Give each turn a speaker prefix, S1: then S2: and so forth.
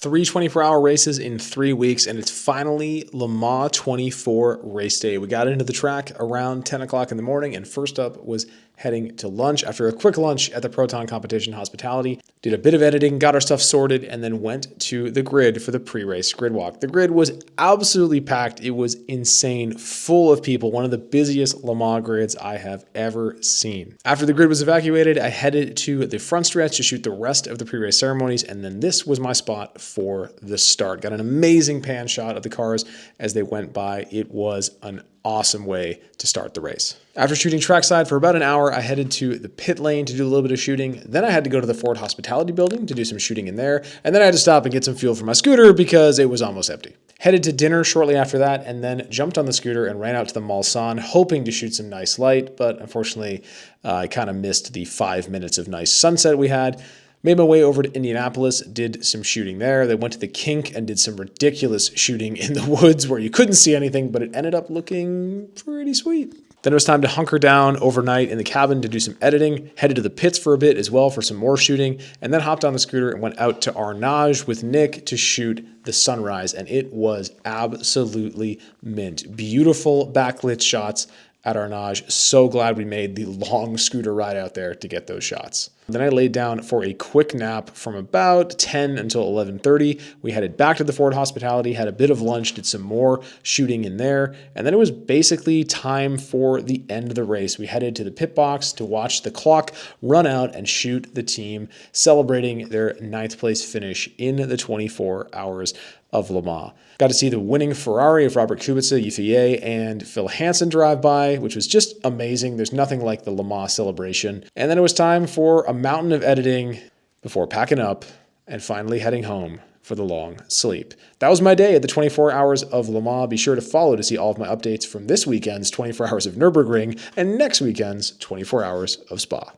S1: Three 24-hour races in 3 weeks, and it's finally Le Mans 24 race day. We got into the track around 10 o'clock in the morning, and first up was heading to lunch. After a quick lunch at the Proton Competition Hospitality, did a bit of editing, got our stuff sorted, and then went to the grid for the pre-race grid walk. The grid was absolutely packed. It was insane, full of people, one of the busiest Le Mans grids I have ever seen. After the grid was evacuated, I headed to the front stretch to shoot the rest of the pre-race ceremonies, and then this was my spot for the start. Got an amazing pan shot of the cars as they went by. It was an awesome way to start the race. After shooting trackside for about an hour, I headed to the pit lane to do a little bit of shooting. Then I had to go to the Ford Hospitality building to do some shooting in there. And then I had to stop and get some fuel for my scooter because it was almost empty. Headed to dinner shortly after that, and then jumped on the scooter and ran out to the Mulsanne, hoping to shoot some nice light. But unfortunately, I kind of missed the 5 minutes of nice sunset we had. Made my way over to Indianapolis, did some shooting there. They went to the Kink and did some ridiculous shooting in the woods where you couldn't see anything, but it ended up looking pretty sweet. Then it was time to hunker down overnight in the cabin to do some editing, headed to the pits for a bit as well for some more shooting, and then hopped on the scooter and went out to Arnage with Nick to shoot the sunrise, and it was absolutely mint. Beautiful backlit shots at Arnage. So glad we made the long scooter ride out there to get those shots. Then I laid down for a quick nap from about 10 until 11:30. We headed back to the Ford Hospitality, had a bit of lunch, did some more shooting in there, and then it was basically time for the end of the race. We headed to the pit box to watch the clock run out and shoot the team celebrating their 9th place finish in the 24 hours of Le Mans. Got to see the winning Ferrari of Robert Kubica, Yuthier, and Phil Hansen drive by, which was just amazing. There's nothing like the Le Mans celebration. And then it was time for a mountain of editing before packing up and finally heading home for the long sleep. That was my day at the 24 hours of Le Mans. Be sure to follow to see all of my updates from this weekend's 24 hours of Nürburgring and next weekend's 24 hours of Spa.